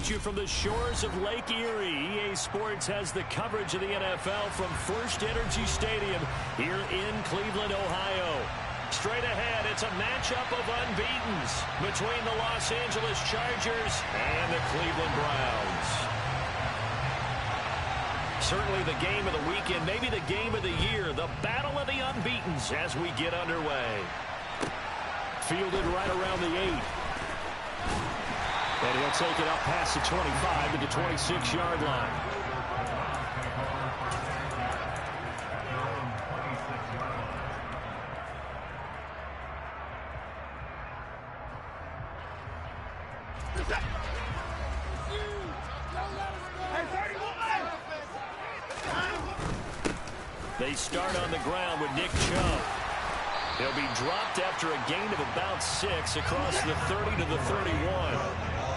at you from the shores of Lake Erie. EA Sports has the coverage of the NFL from First Energy Stadium here in Cleveland, Ohio. Straight ahead, it's a matchup of unbeatens between the Los Angeles Chargers and the Cleveland Browns. Certainly the game of the weekend, maybe the game of the year, the battle of the unbeatens as we get underway. Fielded right around the 8. And he'll take it up past the 25 to the 26-yard line. They start on the ground with Nick Chubb. He'll be dropped after a gain of about 6 across the 30 to the 31.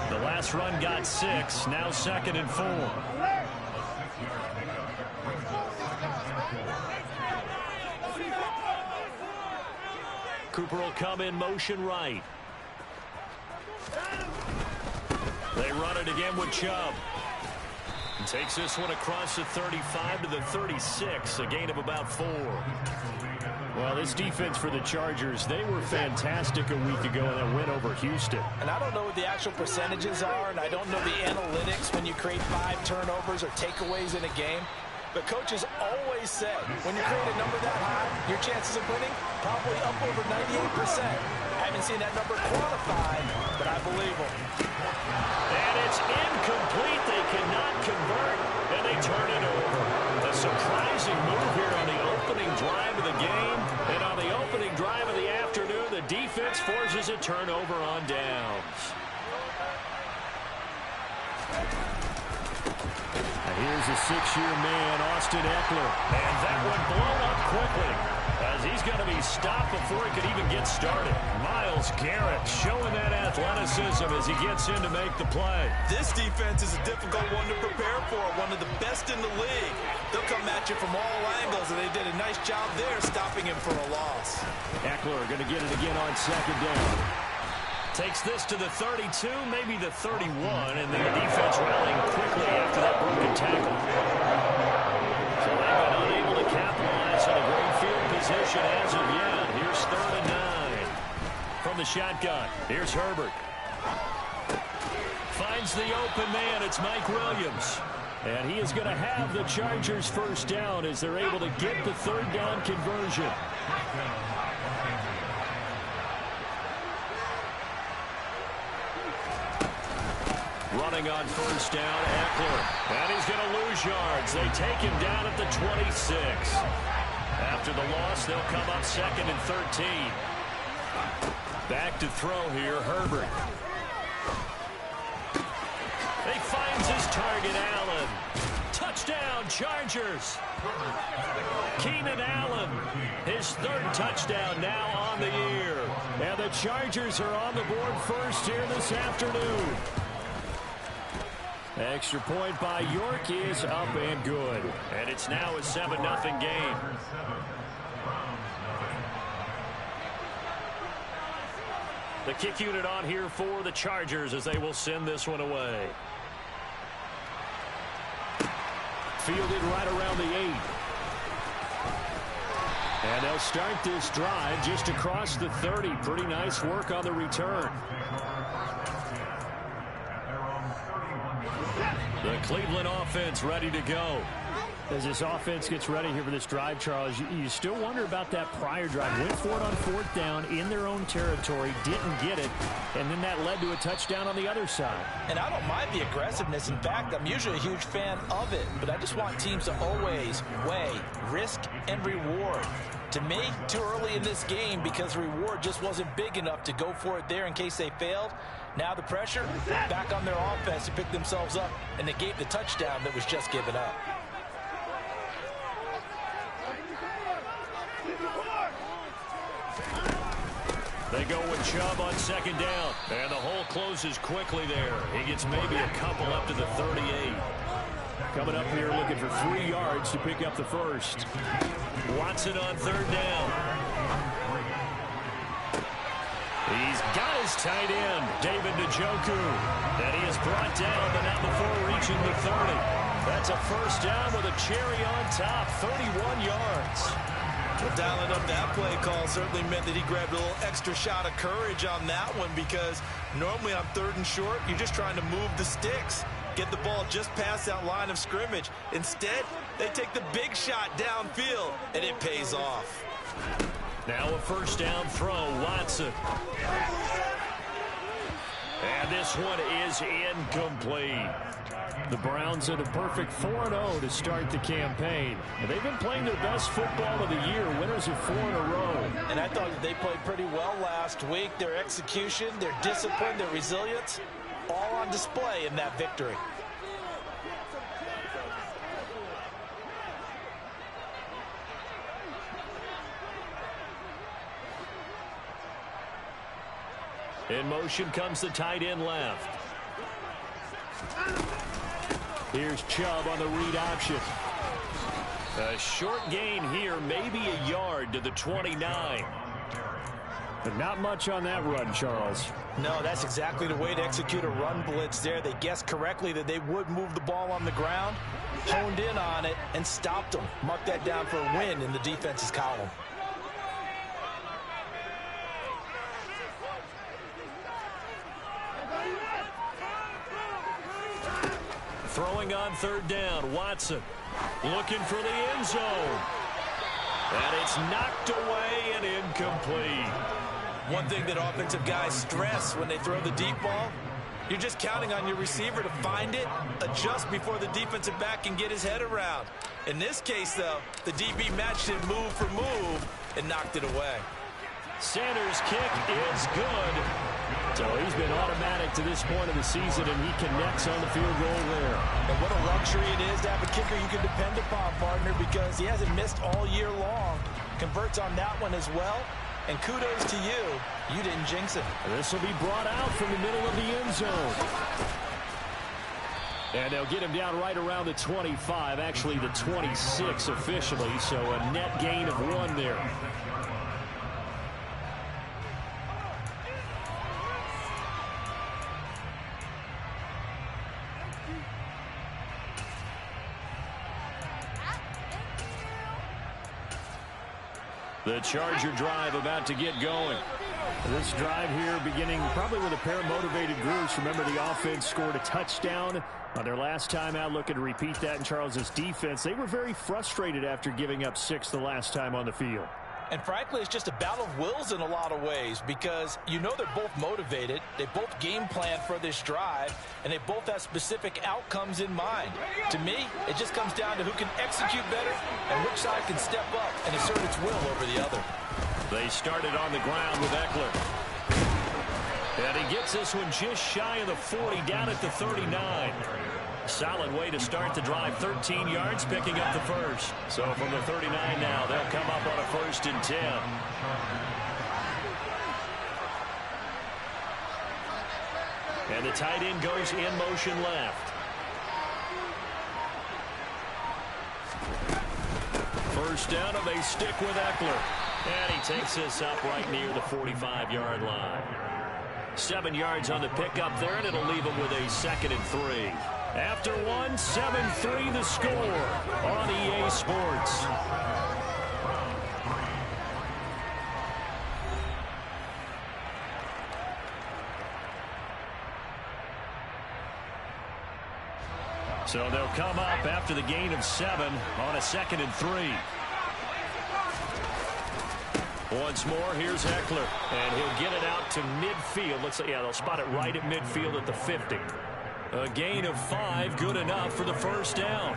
The last run got 6, now 2nd and 4. Cooper will come in motion right. They run it again with Chubb. And takes this one across the 35 to the 36, a gain of about 4. Well, this defense for the Chargers, they were fantastic a week ago in that win over Houston. And I don't know what the actual percentages are, and I don't know the analytics when you create 5 turnovers or takeaways in a game. But coaches always said, when you create a number that high, your chances of winning probably up over 98%. I haven't seen that number quantified, but I believe them. And it's incomplete. They cannot convert, and they turn it over. A surprising move here on the opening drive of the game. And on the opening drive of the afternoon, the defense forces a turnover on downs. Now here's a 6-year man, Austin Eckler. And that one blown up quickly, as he's going to be stopped before he could even get started. Myles Garrett showing that athleticism as he gets in to make the play. This defense is a difficult one to prepare for, one of the best in the league. They'll come at you from all angles, and they did a nice job there stopping him for a loss. Eckler going to get it again on 2nd down. Takes this to the 32, maybe the 31, and then the defense rallying quickly after that broken tackle. So they've been unable to capitalize on a great field position as of yet. Here's 3rd and 9. From the shotgun, here's Herbert. Finds the open man, it's Mike Williams. And he is going to have the Chargers first down as they're able to get the 3rd down conversion. Running on first down, Eckler. And he's going to lose yards. They take him down at the 26. After the loss, they'll come up 2nd and 13. Back to throw here, Herbert. He finds his target, Allen. Touchdown, Chargers. Keenan Allen, his 3rd touchdown now on the year. And the Chargers are on the board first here this afternoon. Extra point by York is up and good. And it's now a 7-0 game. The kick unit on here for the Chargers as they will send this one away. Fielded right around the 8. And they'll start this drive just across the 30. Pretty nice work on the return. The Cleveland offense ready to go. As this offense gets ready here for this drive, Charles, you still wonder about that prior drive. Went for it on 4th down in their own territory, didn't get it, and then that led to a touchdown on the other side. And I don't mind the aggressiveness. In fact, I'm usually a huge fan of it, but I just want teams to always weigh risk and reward. To me, too early in this game because the reward just wasn't big enough to go for it there in case they failed. Now the pressure back on their offense to pick themselves up, and they gave the touchdown that was just given up. They go with Chubb on 2nd down, and the hole closes quickly there. He gets maybe a couple up to the 38. Coming up here looking for 3 yards to pick up the first. Watson on 3rd down. He's got his tight end, David Njoku. And he is brought down, but not before reaching the 30. That's a first down with a cherry on top, 31 yards. Well, dialing up that play call certainly meant that he grabbed a little extra shot of courage on that one, because normally on 3rd and short, you're just trying to move the sticks, get the ball just past that line of scrimmage. Instead, they take the big shot downfield, and it pays off. Now a first down throw, Watson. And this one is incomplete. The Browns at a perfect 4-0 to start the campaign. They've been playing their best football of the year, winners of 4 in a row. And I thought that they played pretty well last week. Their execution, their discipline, their resilience, all on display in that victory. In motion comes the tight end left. Here's Chubb on the read option. A short gain here, maybe a yard to the 29. But not much on that run, Charles. No, that's exactly the way to execute a run blitz there. They guessed correctly that they would move the ball on the ground, honed in on it, and stopped them. Mark that down for a win in the defense's column. Throwing on 3rd down, Watson looking for the end zone. And it's knocked away and incomplete. One thing that offensive guys stress when they throw the deep ball, you're just counting on your receiver to find it, adjust before the defensive back can get his head around. In this case, though, the DB matched it move for move and knocked it away. Sanders' kick is good. So he's been automatic to this point of the season, and he connects on the field goal there. And what a luxury it is to have a kicker you can depend upon, partner, because he hasn't missed all year long. Converts on that one as well. And kudos to you. You didn't jinx it. This will be brought out from the middle of the end zone. And they'll get him down right around the 25, actually the 26 officially, so a net gain of 1 there. The Charger drive about to get going. This drive here beginning probably with a pair of motivated groups. Remember, the offense scored a touchdown on their last time out. Looking to repeat that in Charles's defense. They were very frustrated after giving up 6 the last time on the field. And frankly, it's just a battle of wills in a lot of ways, because you know they're both motivated. They both game plan for this drive, and they both have specific outcomes in mind. To me, it just comes down to who can execute better and which side can step up and assert its will over the other. They started on the ground with Eckler. And he gets this one just shy of the 40, down at the 39. Solid way to start the drive, 13 yards, picking up the first. So from the 39 now, they'll come up on a 1st and 10. And the tight end goes in motion left. First down, and they stick with Eckler. And he takes this up right near the 45-yard line. 7 yards on the pickup there, and it'll leave him with a 2nd and 3. After 1, 7-3 the score on EA Sports. So they'll come up after the gain of 7 on a 2nd and 3. Once more, here's Eckler, and he'll get it out to midfield. Looks like, yeah, they'll spot it right at midfield at the 50. A gain of 5, good enough for the first down.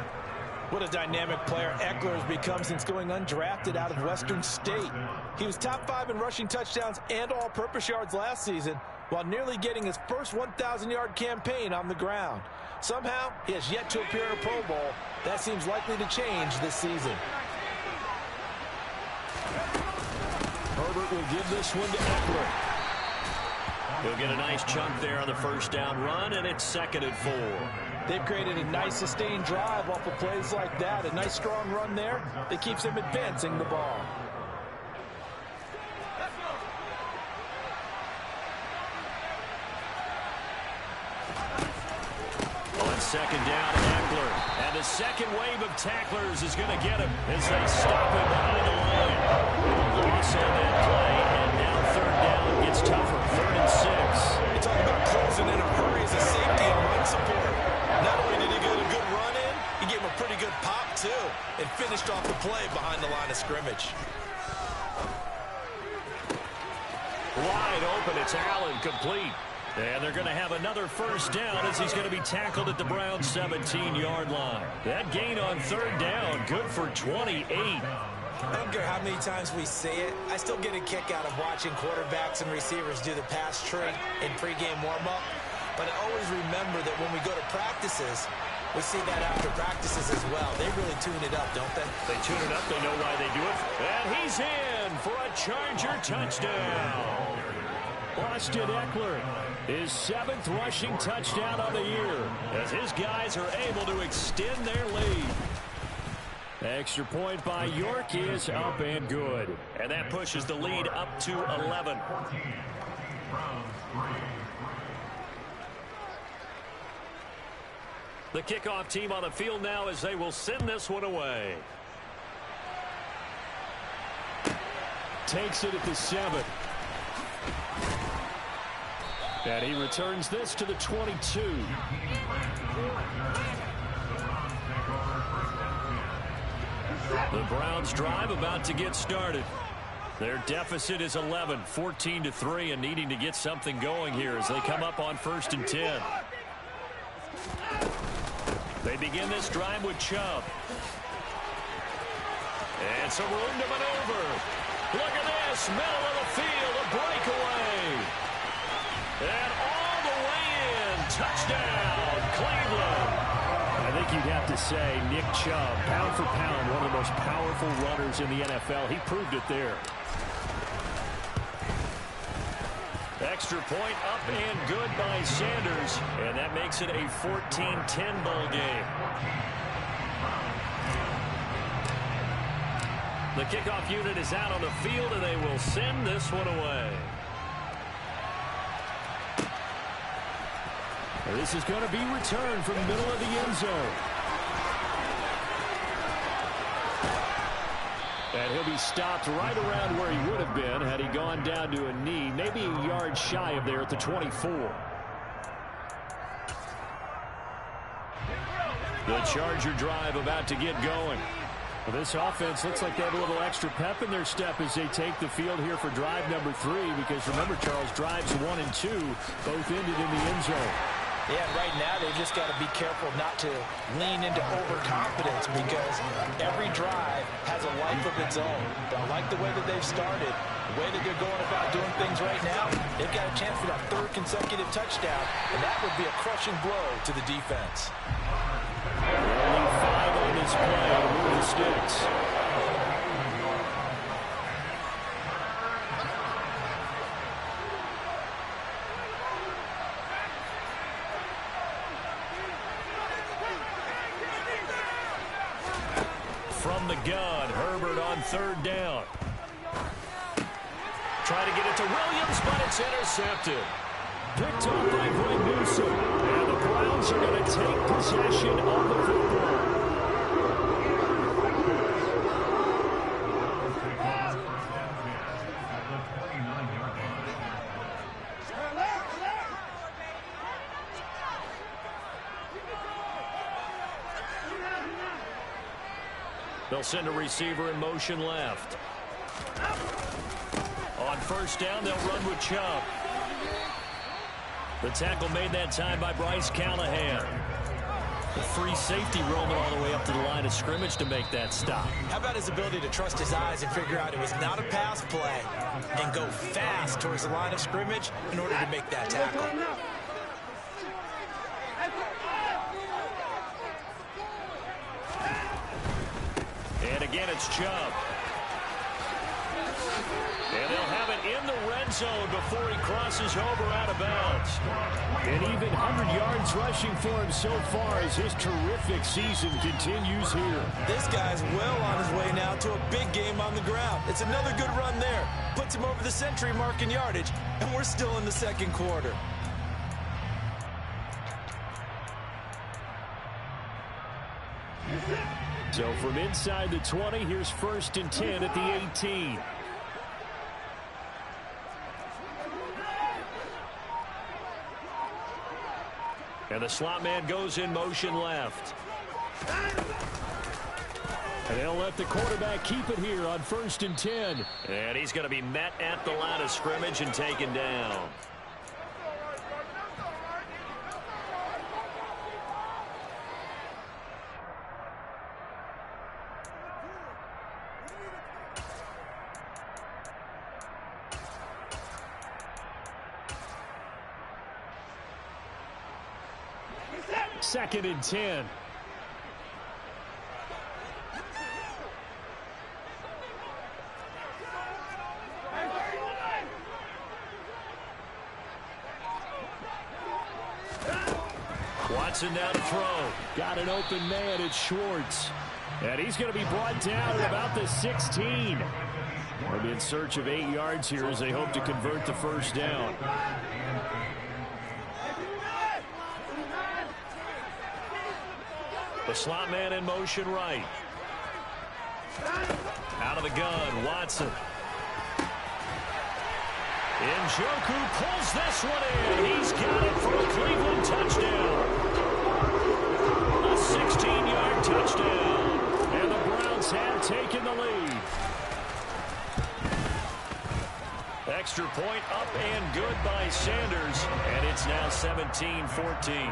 What a dynamic player Eckler has become since going undrafted out of Western State. He was top 5 in rushing touchdowns and all-purpose yards last season, while nearly getting his first 1,000-yard campaign on the ground. Somehow, he has yet to appear in a Pro Bowl. That seems likely to change this season. Herbert will give this one to Eckler. He'll get a nice chunk there on the first down run, and it's 2nd and 4. They've created a nice sustained drive off of plays like that. A nice strong run there that keeps them advancing the ball. second down, Eckler. And the second wave of tacklers is going to get him as they stop him behind the line. Loss on that play, and now third down gets tougher. 3rd and 6. You talk about closing in a hurry as a safety and run support. Not only did he get a good run in, he gave him a pretty good pop, too, and finished off the play behind the line of scrimmage. Wide open, it's Allen, complete. And they're going to have another first down as he's going to be tackled at the Browns' 17-yard line. That gain on third down, good for 28. I don't care how many times we say it, I still get a kick out of watching quarterbacks and receivers do the pass trick in pregame warm-up. But I always remember that when we go to practices, we see that after practices as well. They really tune it up, don't they? They tune it up. They know why they do it. And he's in for a Charger touchdown. Austin Eckler, his 7th rushing touchdown of the year, as his guys are able to extend their lead. Extra point by York is up and good. And that pushes the lead up to 11. The kickoff team on the field now as they will send this one away. Takes it at the 7. And he returns this to the 22. The Browns drive about to get started. Their deficit is 11, 14-3, and needing to get something going here as they come up on 1st and 10. They begin this drive with Chubb. And some room to maneuver. Look at this, middle of the field, a breakaway. And all the way in, touchdown, Cleveland. I think you'd have to say Nick Chubb, pound for pound, one of the most powerful runners in the NFL. He proved it there. Extra point up and good by Sanders. And that makes it a 14-10 ball game. The kickoff unit is out on the field, and they will send this one away. This is going to be returned from the middle of the end zone. And he'll be stopped right around where he would have been had he gone down to a knee, maybe a yard shy of there at the 24. The Charger drive about to get going. Well, this offense looks like they have a little extra pep in their step as they take the field here for drive number 3, because remember, Charles, drives 1 and 2 both ended in the end zone. Yeah, right now they've just got to be careful not to lean into overconfidence, because every drive has a life of its own. Don't like the way that they've started, the way that they're going about doing things right now. They've got a chance for that 3rd consecutive touchdown, and that would be a crushing blow to the defense. Only 5 on this play to move the sticks. From the gun, Herbert on 3rd down. Try to get it to Williams, but it's intercepted. Picked off by Greg Newsom. And the Browns are going to take possession of the football. They'll send a receiver in motion left. On 1st down, they'll run with Chubb. The tackle made that time by Bryce Callahan. The free safety roaming all the way up to the line of scrimmage to make that stop. How about his ability to trust his eyes and figure out it was not a pass play and go fast towards the line of scrimmage in order to make that tackle? And again, it's Chubb. And they'll have it in the red zone before he crosses over out of bounds. And even 100 yards rushing for him so far as his terrific season continues here. This guy's well on his way now to a big game on the ground. It's another good run there. Puts him over the century mark in yardage, and we're still in the 2nd quarter. So from inside the 20, here's 1st and 10 at the 18. And the slot man goes in motion left. And they'll let the quarterback keep it here on 1st and 10. And he's going to be met at the line of scrimmage and taken down. Second and 10. Watson down to throw. Got an open man. It's Schwartz. And he's going to be brought down at about the 16. They'll be in search of 8 yards here as they hope to convert the first down. The slot man in motion right. Out of the gun, Watson. Njoku pulls this one in. He's got it for a Cleveland touchdown. A 16-yard touchdown. And the Browns have taken the lead. Extra point up and good by Sanders. And it's now 17-14.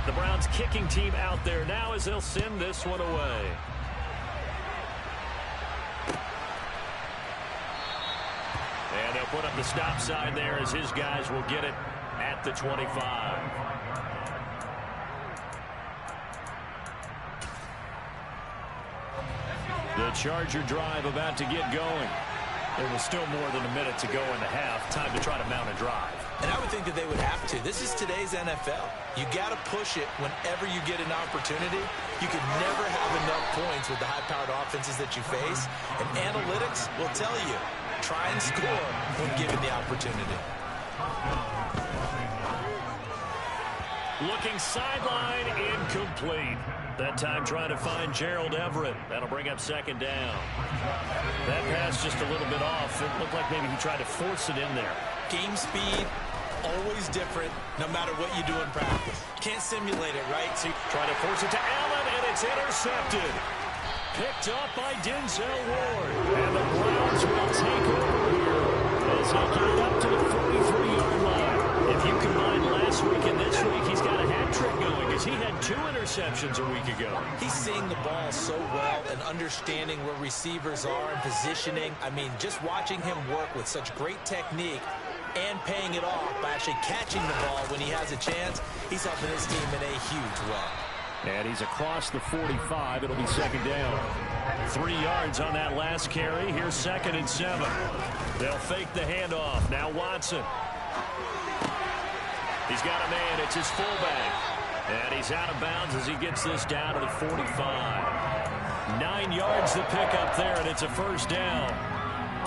The Browns kicking team out there now as they'll send this one away. And they'll put up the stop sign there as his guys will get it at the 25. The Charger drive about to get going. There was still more than a minute to go in the half. Time to try to mount a drive. And I would think that they would have to. This is today's NFL. You got to push it whenever you get an opportunity. You can never have enough points with the high-powered offenses that you face. And analytics will tell you, try and score when given the opportunity. Looking sideline, incomplete. That time trying to find Gerald Everett. That'll bring up second down. That pass just a little bit off. It looked like maybe he tried to force it in there. Game speed, always different, no matter what you do in practice. Can't simulate it, right? So you try to force it to Allen, and it's intercepted. Picked up by Denzel Ward. And the Browns will take over here as they get up to the 43-yard line. If you combine last week and this week, he's got a hat trick going because he had 2 interceptions a week ago. He's seeing the ball so well and understanding where receivers are and positioning. I mean, just watching him work with such great technique and paying it off by actually catching the ball when he has a chance, he's helping his team in a huge way. And he's across the 45. It'll be second down. 3 yards on that last carry. Here's 2nd and 7. They'll fake the handoff. Now Watson. He's got a man. It's his fullback. And he's out of bounds as he gets this down to the 45. 9 yards to pick up there, and it's a first down.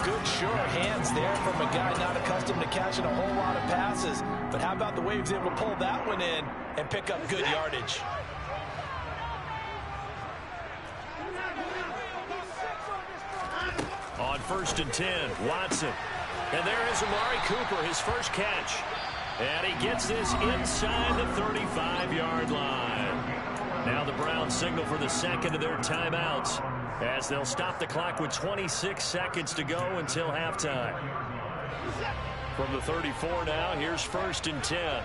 Good, sure hands there from a guy not accustomed to catching a whole lot of passes. But how about the way he was able to pull that one in and pick up good yardage? On 1st and 10, Watson. And there is Amari Cooper, his first catch. And he gets this inside the 35-yard line. Now the Browns signal for the second of their timeouts as they'll stop the clock with 26 seconds to go until halftime. From the 34 now, here's 1st and 10.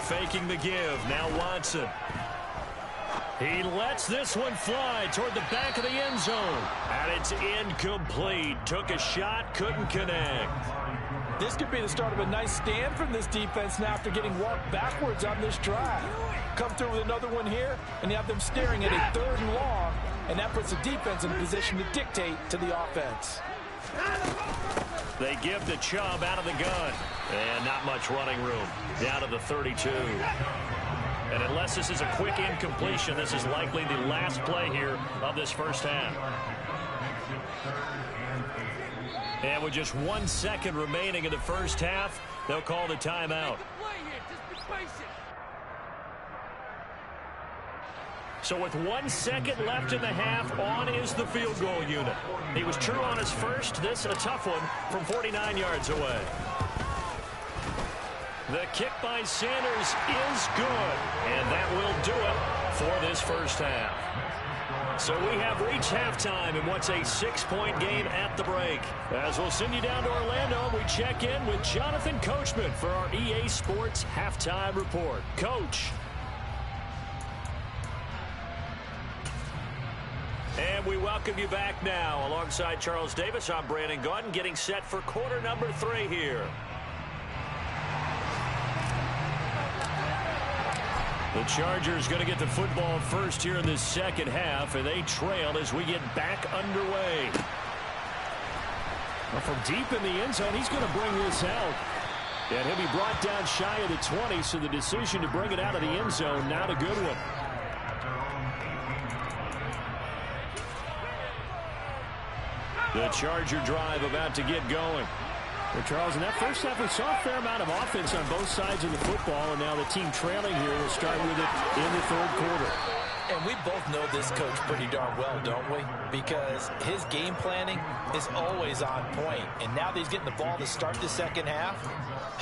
Faking the give. Now Watson. He lets this one fly toward the back of the end zone. And it's incomplete. Took a shot, couldn't connect. This could be the start of a nice stand from this defense now after getting walked backwards on this drive. Come through with another one here, and you have them staring at a 3rd and long, and that puts the defense in a position to dictate to the offense. They give the Chubb out of the gun. And not much running room. Down to the 32. And unless this is a quick incompletion, this is likely the last play here of this first half. And with just 1 second remaining in the first half, they'll call the timeout. So with 1 second left in the half, on is the field goal unit. He was true on his first. This a tough one from 49 yards away. The kick by Sanders is good, and that will do it for this first half. So we have reached halftime in what's a 6-point game at the break. As we'll send you down to Orlando, we check in with Jonathan Coachman for our EA Sports Halftime Report. Coach. And we welcome you back now. Alongside Charles Davis, I'm Brandon Gaudin, getting set for quarter number 3 here. The Chargers going to get the football first here in this second half, and they trail as we get back underway. Well, from deep in the end zone, he's going to bring this out. And he'll be brought down shy of the 20, so the decision to bring it out of the end zone, not a good one. The Charger drive about to get going. Well, Charles, in that first half, we saw a fair amount of offense on both sides of the football, and now the team trailing here will start with it in the third quarter. And we both know this coach pretty darn well, don't we? Because his game planning is always on point. And now that he's getting the ball to start the second half,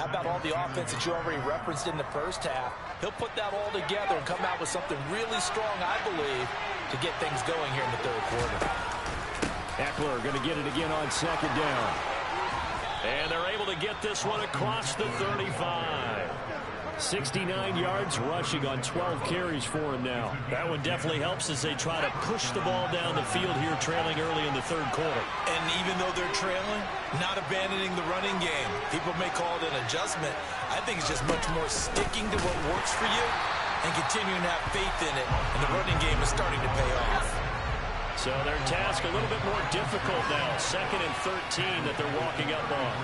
how about all the offense that you already referenced in the first half? He'll put that all together and come out with something really strong, I believe, to get things going here in the third quarter. Eckler going to get it again on second down. And they're able to get this one across the 35. 69 yards rushing on 12 carries for him now. That one definitely helps as they try to push the ball down the field here, trailing early in the third quarter. And even though they're trailing, not abandoning the running game. People may call it an adjustment. I think it's just much more sticking to what works for you and continuing to have faith in it. And the running game is starting to pay off. So their task a little bit more difficult now. 2nd and 13 that they're walking up on.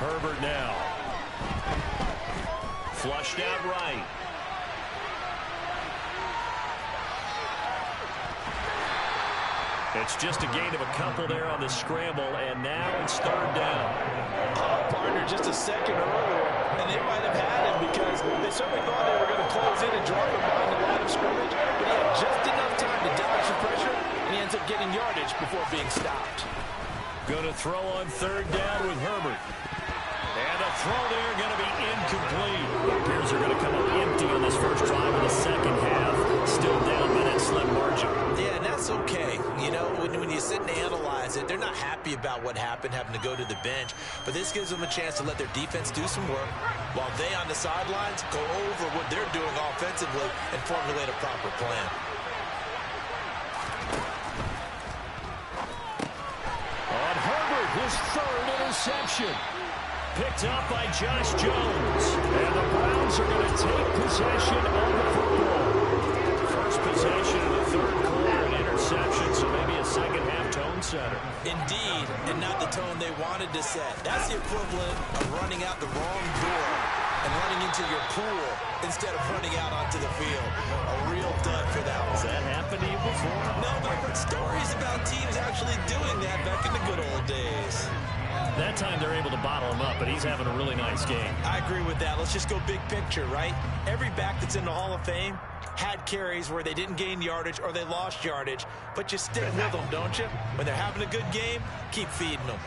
Herbert now. Flushed out right. It's just a gain of a couple there on the scramble, and now it's third down. Partner just a second earlier, and they might have had him because they certainly thought they were going to close in and drop him behind the line of scrimmage, but he had just enough time to dodge the pressure, and he ends up getting yardage before being stopped. Going to throw on third down with Herbert. And the throw there going to be incomplete. The Bears are going to come up empty on this first drive of the second half. Still down by that slim margin. Yeah, and that's okay. You know, when you sit and analyze it, they're not happy about what happened, having to go to the bench. But this gives them a chance to let their defense do some work while they on the sidelines go over what they're doing offensively and formulate a proper plan. On Herbert, his third interception. Picked up by Josh Jones. And the Browns are going to take possession of the football. First possession of the third quarter, an interception, so maybe a second-half tone setter. Indeed, and not the tone they wanted to set. That's the equivalent of running out the wrong door and running into your pool instead of running out onto the field. A real dud for that one. Has that happened to you before? No, but I've heard stories about teams actually doing that back in the good old days. That time they're able to bottle him up, but he's having a really nice game. I agree with that. Let's just go big picture, right? Every back that's in the Hall of Fame had carries where they didn't gain yardage or they lost yardage, but you stick with them, don't you? When they're having a good game, keep feeding them.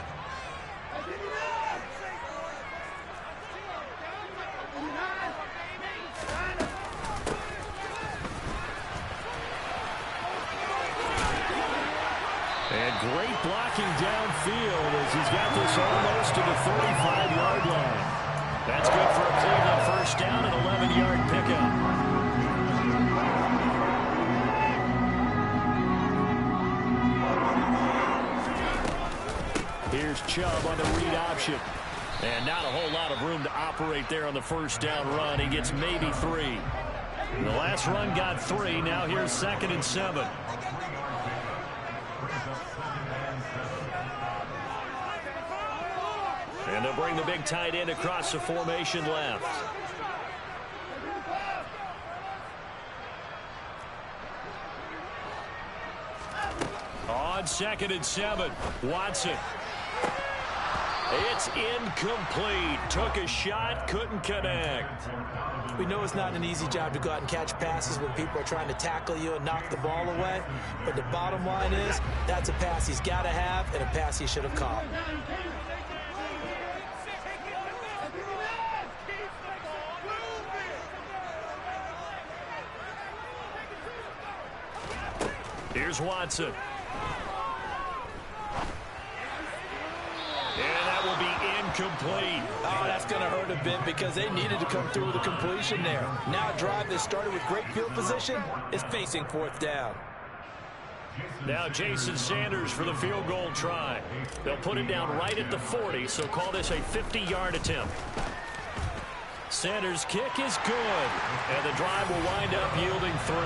And great blocking downfield as he's got this almost to the 35-yard line. That's good for a Cleveland first down, an 11-yard pickup. Here's Chubb on the read option. And not a whole lot of room to operate there on the first down run. He gets maybe 3. The last run got 3. Now here's 2nd and 7. And they'll bring the big tight end across the formation left. On 2nd and 7, Watson. It's incomplete. Took a shot, couldn't connect. We know it's not an easy job to go out and catch passes when people are trying to tackle you and knock the ball away. But the bottom line is, that's a pass he's got to have and a pass he should have caught. Here's Watson. And that will be incomplete. Oh, that's going to hurt a bit because they needed to come through with a completion there. Now a drive that started with great field position is facing 4th down. Now Jason Sanders for the field goal try. They'll put it down right at the 40, so call this a 50-yard attempt. Sanders' kick is good, and the drive will wind up yielding 3.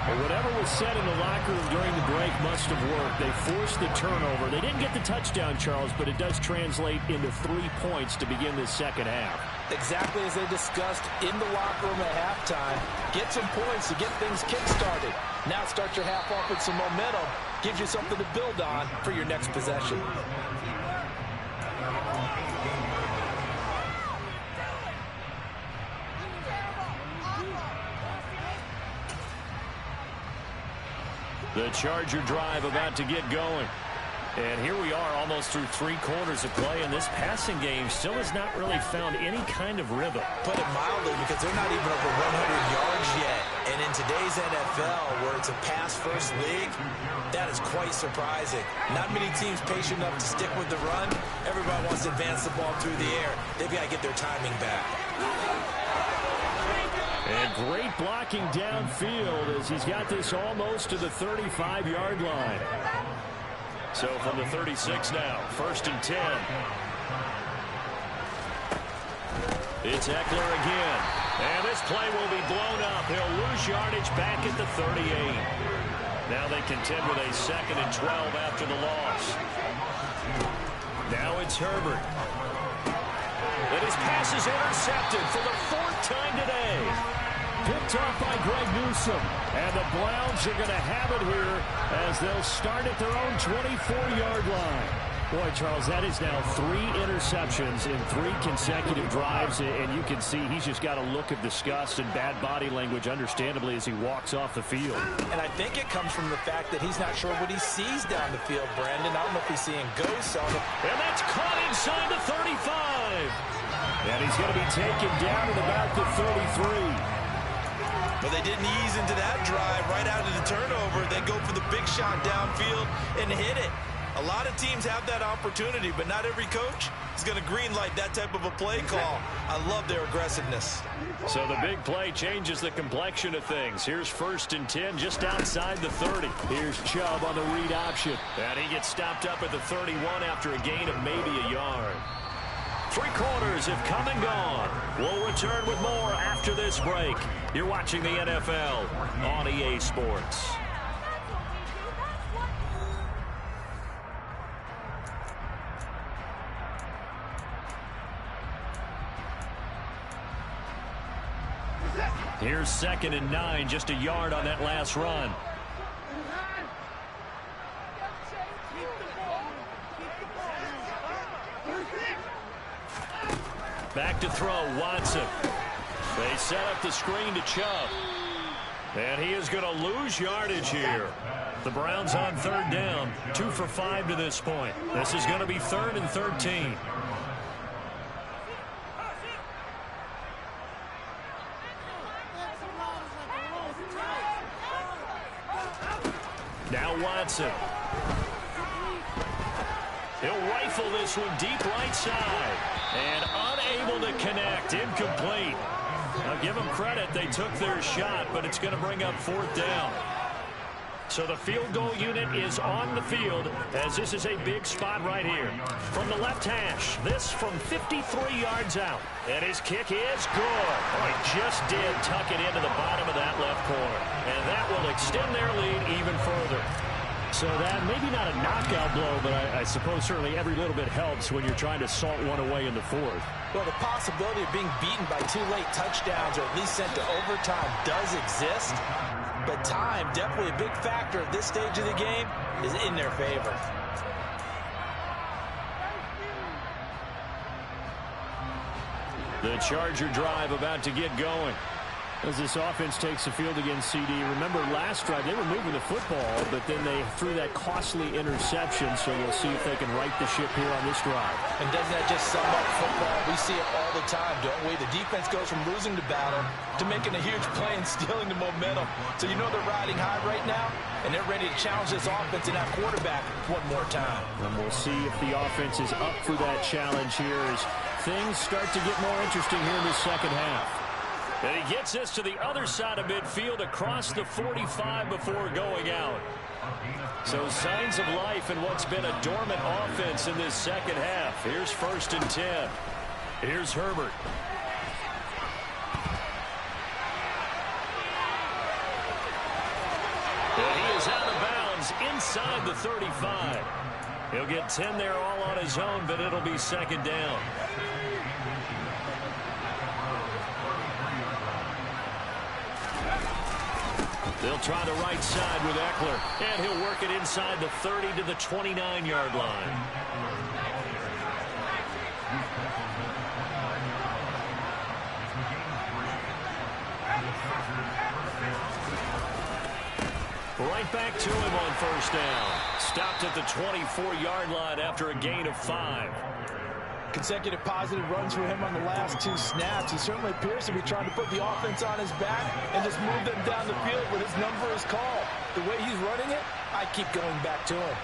Well, whatever was said in the locker room during the break must have worked. They forced the turnover. They didn't get the touchdown, Charles, but it does translate into 3 points to begin this second half. Exactly as they discussed in the locker room at halftime. Get some points to get things kick-started. Now start your half off with some momentum. Gives you something to build on for your next possession. The Charger drive about to get going. And here we are almost through 3 quarters of play, and this passing game still has not really found any kind of rhythm. Put it mildly, because they're not even over 100 yards yet. And in today's NFL, where it's a pass-first league, that is quite surprising. Not many teams patient enough to stick with the run. Everybody wants to advance the ball through the air. They've got to get their timing back. And great blocking downfield as he's got this almost to the 35-yard line. So from the 36 now, 1st and 10. It's Eckler again. And this play will be blown up. He'll lose yardage back at the 38. Now they contend with a 2nd and 12 after the loss. Now it's Herbert. And his pass is intercepted for the 4th time today. Picked off by Greg Newsome. And the Browns are going to have it here as they'll start at their own 24-yard line. Boy, Charles, that is now 3 interceptions in 3 consecutive drives, and you can see he's just got a look of disgust and bad body language, understandably, as he walks off the field. And I think it comes from the fact that he's not sure what he sees down the field, Brandon. I don't know if he's seeing ghosts on it. And that's caught inside the 35. And he's going to be taken down at about the 33. But they didn't ease into that drive right out of the turnover. They go for the big shot downfield and hit it. A lot of teams have that opportunity, but not every coach is going to greenlight that type of a play call. I love their aggressiveness. So the big play changes the complexion of things. Here's 1st and 10 just outside the 30. Here's Chubb on the read option. And he gets stopped up at the 31 after a gain of maybe a yard. 3 quarters have come and gone. We'll return with more after this break. You're watching the NFL on EA Sports. Here's 2nd and 9, just a yard on that last run. Back to throw, Watson. They set up the screen to Chubb. And he is going to lose yardage here. The Browns on 3rd down, 2 for 5 to this point. This is going to be 3rd and 13. Now Watson. He'll rifle this one deep right side. And unable to connect. Incomplete. I'll give them credit. They took their shot, but it's going to bring up 4th down. So the field goal unit is on the field as this is a big spot right here. From the left hash, this from 53 yards out. And his kick is good. Oh, he just did tuck it into the bottom of that left corner. And that will extend their lead even further. So that maybe not a knockout blow, but I suppose certainly every little bit helps when you're trying to salt one away in the fourth. Well, the possibility of being beaten by 2 late touchdowns or at least sent to overtime does exist. But time, definitely a big factor at this stage of the game, is in their favor. The Charger drive about to get going. As this offense takes the field against CD, remember last drive they were moving the football, but then they threw that costly interception, so we'll see if they can right the ship here on this drive. And doesn't that just sum up football? We see it all the time, don't we? The defense goes from losing the battle to making a huge play and stealing the momentum. So you know they're riding high right now, and they're ready to challenge this offense and that quarterback one more time. And we'll see if the offense is up for that challenge here as things start to get more interesting here in the second half. And he gets this to the other side of midfield across the 45 before going out. So signs of life in what's been a dormant offense in this second half. Here's 1st and 10. Here's Herbert. And he is out of bounds inside the 35. He'll get 10 there all on his own, but it'll be 2nd down. They'll try the right side with Eckler, and he'll work it inside the 30 to the 29-yard line. Right back to him on 1st down. Stopped at the 24-yard line after a gain of 5. Consecutive positive runs for him on the last 2 snaps. He certainly appears to be trying to put the offense on his back and just move them down the field when his number is called. The way he's running it, I keep going back to him.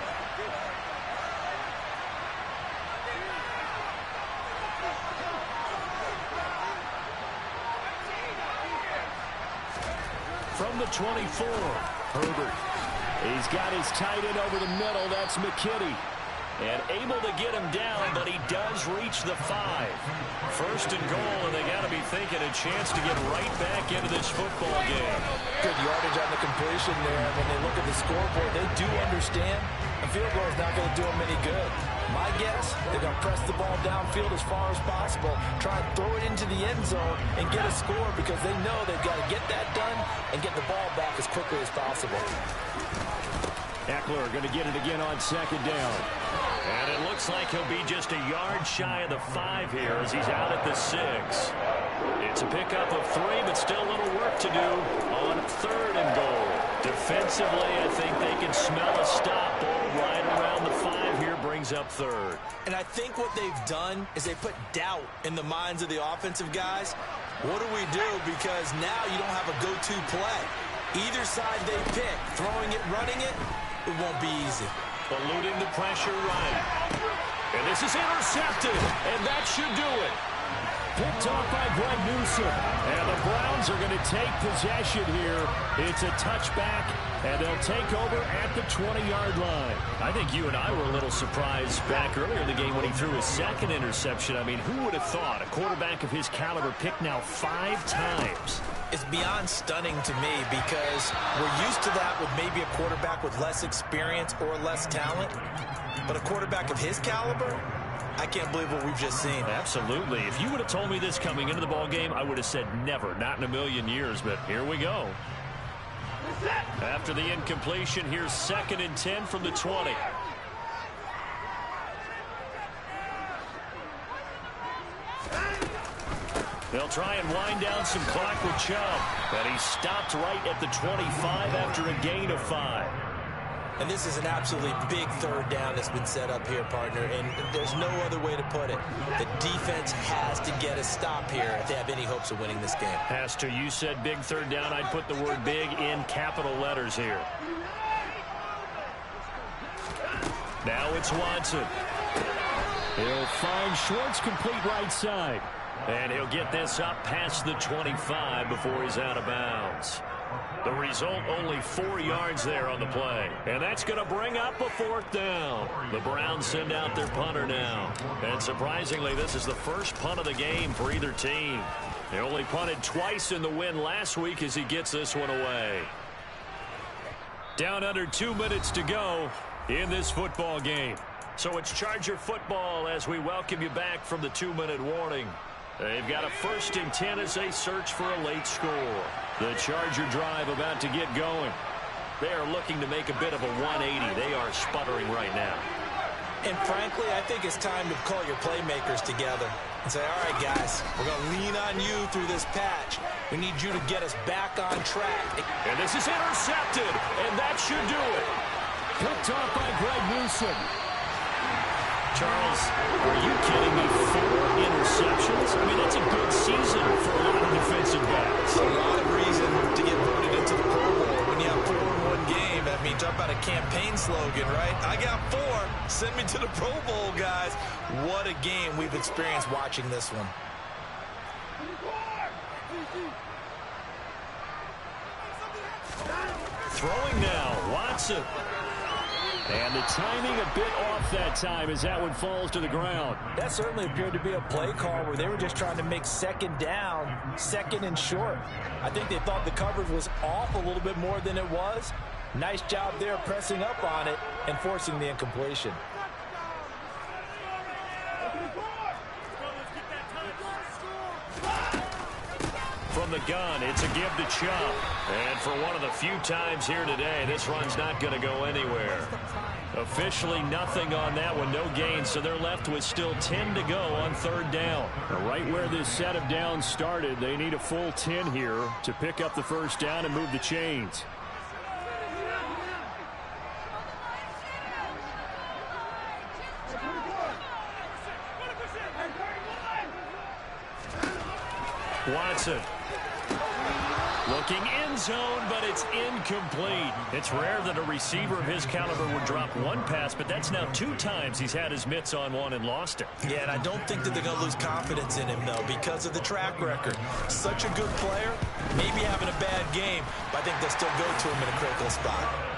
From the 24, Herbert. He's got his tight end over the middle. That's McKinney. And able to get him down, but he does reach the 5. 1st and goal, and they got to be thinking a chance to get right back into this football game. Good yardage on the completion there. When they look at the scoreboard, they do understand a field goal is not going to do them any good. My guess, they're going to press the ball downfield as far as possible, try and throw it into the end zone and get a score because they know they've got to get that done and get the ball back as quickly as possible. Eckler going to get it again on 2nd down. And it looks like he'll be just a yard shy of the 5 here as he's out at the 6. It's a pickup of 3, but still a little work to do on 3rd and goal. Defensively, I think they can smell a stop. Ball right around the 5 here brings up 3rd. And I think what they've done is they put doubt in the minds of the offensive guys. What do we do? Because now you don't have a go-to play. Either side they pick, throwing it, running it, it won't be easy. Eluding the pressure right. And this is intercepted, and that should do it. Picked off by Greg Newsome. And the Browns are going to take possession here. It's a touchback, and they'll take over at the 20-yard line. I think you and I were a little surprised back earlier in the game when he threw his 2nd interception. I mean, who would have thought a quarterback of his caliber picked now 5 times? It's beyond stunning to me because we're used to that with maybe a quarterback with less experience or less talent. But a quarterback of his caliber, I can't believe what we've just seen. Absolutely. If you would have told me this coming into the ball game, I would have said never, not in a million years. But here we go. After the incompletion, here's 2nd and 10 from the 20. They'll try and wind down some clock with Chubb. And he stopped right at the 25 after a gain of 5. And this is an absolutely big 3rd down that's been set up here, partner. And there's no other way to put it. The defense has to get a stop here if they have any hopes of winning this game. Has to. You said big 3rd down. I'd put the word big in capital letters here. Now it's Watson. He'll find Schwartz complete right side. And he'll get this up past the 25 before he's out of bounds. The result, only 4 yards there on the play. And that's going to bring up a 4th down. The Browns send out their punter now. And surprisingly, this is the first punt of the game for either team. They only punted twice in the win last week as he gets this one away. Down under 2 minutes to go in this football game. So it's Charger football as we welcome you back from the 2-minute warning. They've got a 1st and 10 as they search for a late score. The Charger drive about to get going. They are looking to make a bit of a 180. They are sputtering right now. And frankly, I think it's time to call your playmakers together and say, all right, guys, we're going to lean on you through this patch. We need you to get us back on track. And this is intercepted, and that should do it. Picked off by Greg Newsom. Charles, are you kidding me? 4 interceptions? I mean, that's a good season for a lot of defensive backs. A lot of reason to get voted into the Pro Bowl when you have 4 in one game. I mean, talk about a campaign slogan, right? I got 4. Send me to the Pro Bowl, guys. What a game we've experienced watching this one. Throwing now, Watson. And the timing a bit off that time as that one falls to the ground. That certainly appeared to be a play call where they were just trying to make 2nd down, 2nd and short. I think they thought the coverage was off a little bit more than it was. Nice job there pressing up on it and forcing the incompletion. From the gun, it's a give to Chubb. And for one of the few times here today, this run's not going to go anywhere. Officially nothing on that one, no gain, so they're left with still 10 to go on 3rd down. Right where this set of downs started, they need a full 10 here to pick up the 1st down and move the chains. Watson. Looking end zone, but it's incomplete. It's rare that a receiver of his caliber would drop one pass, but that's now 2 times he's had his mitts on one and lost it. Yeah, and I don't think that they're going to lose confidence in him, though, because of the track record. Such a good player, maybe having a bad game, but I think they'll still go to him in a critical spot.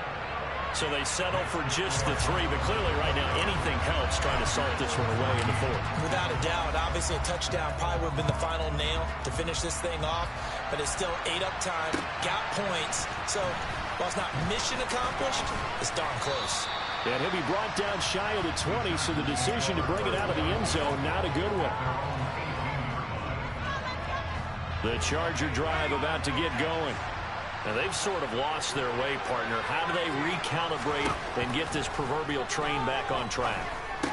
So they settle for just the 3, but clearly right now anything helps trying to salt this one away in the 4th. Without a doubt, obviously a touchdown probably would have been the final nail to finish this thing off, but it's still 8 up time, got points. So while it's not mission accomplished, it's darn close. And he'll be brought down shy of the 20, so the decision to bring it out of the end zone, not a good one. The Charger drive about to get going. Now, they've sort of lost their way, partner. How do they recalibrate and get this proverbial train back on track?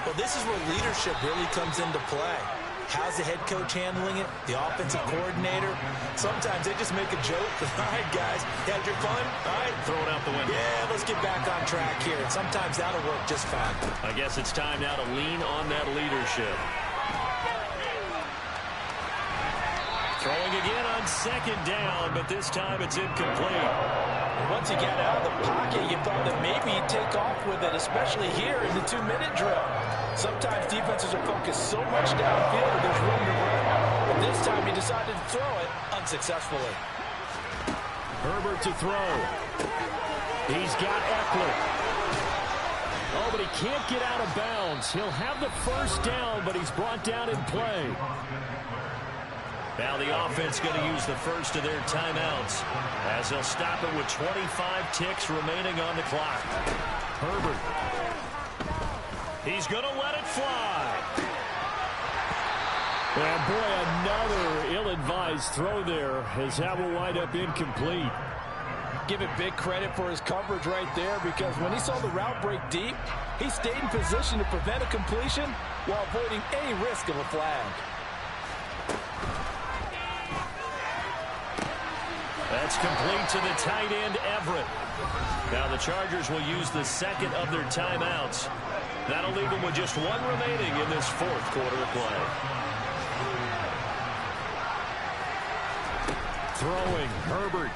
Well, this is where leadership really comes into play. How's the head coach handling it? The offensive coordinator? Sometimes they just make a joke. All right, guys, you had your fun? All right. Throw it out the window. Yeah, let's get back on track here. And sometimes that'll work just fine. I guess it's time now to lean on that leadership. Throwing again on 2nd down, but this time it's incomplete. Once he got out of the pocket, you thought that maybe he'd take off with it, especially here in the 2-minute drill. Sometimes defenses are focused so much downfield that there's room to run. But this time he decided to throw it unsuccessfully. Herbert to throw. He's got Eckler. Oh, but he can't get out of bounds. He'll have the 1st down, but he's brought down in play. Now the offense going to use the 1st of their timeouts as they'll stop it with 25 ticks remaining on the clock. Herbert. He's going to let it fly. And boy, another ill-advised throw there as that will wind up incomplete. Give it big credit for his coverage right there, because when he saw the route break deep, he stayed in position to prevent a completion while avoiding any risk of a flag. That's complete to the tight end, Everett. Now the Chargers will use the 2nd of their timeouts. That'll leave them with just 1 remaining in this 4th quarter of play. Throwing, Herbert.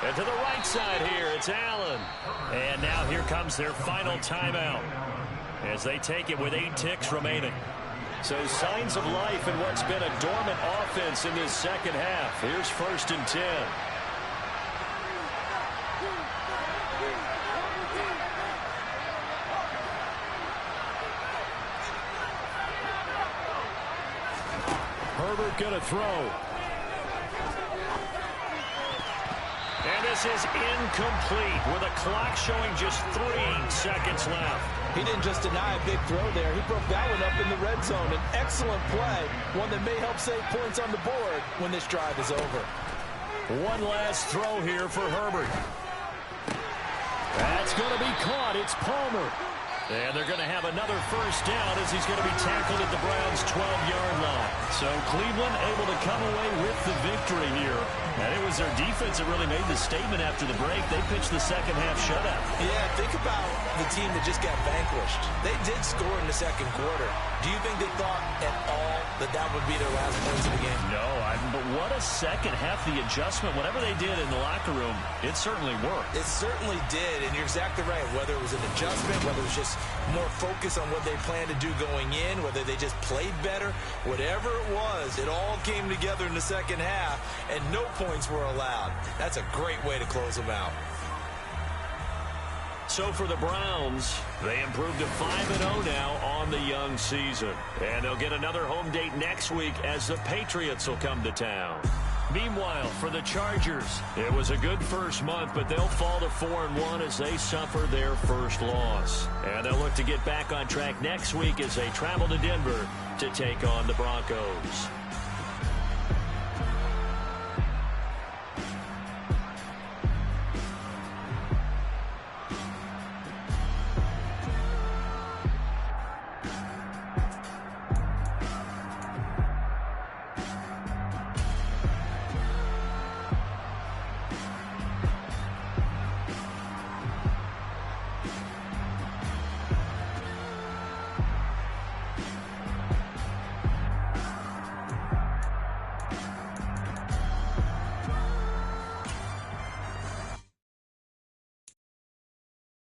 And to the right side here, it's Allen. And now here comes their final timeout as they take it with 8 ticks remaining. So signs of life in what's been a dormant offense in this 2nd half. Here's 1st and 10. Herbert going to throw. This is incomplete with a clock showing just 3 seconds left. He didn't just deny a big throw there. He broke that one up in the red zone. An excellent play, one that may help save points on the board when this drive is over. One last throw here for Herbert. That's going to be caught. It's Palmer. And they're going to have another first down as he's going to be tackled at the Browns' 12-yard line. So Cleveland able to come away with the victory here. And it was their defense that really made the statement after the break. They pitched the second-half shutout. Yeah, think about the team that just got vanquished. They did score in the second quarter. Do you think they thought at all that that would be their last points of the game? No, but what a second half, the adjustment. Whatever they did in the locker room, it certainly worked. It certainly did, and you're exactly right. Whether it was an adjustment, whether it was just more focus on what they planned to do going in, whether they just played better, whatever it was, it all came together in the second half, and no points were allowed. That's a great way to close them out. So for the Browns, they improved to 5-0 now on the young season. And they'll get another home date next week as the Patriots will come to town. Meanwhile, for the Chargers, it was a good first month, but they'll fall to 4-1 as they suffer their first loss. And they'll look to get back on track next week as they travel to Denver to take on the Broncos.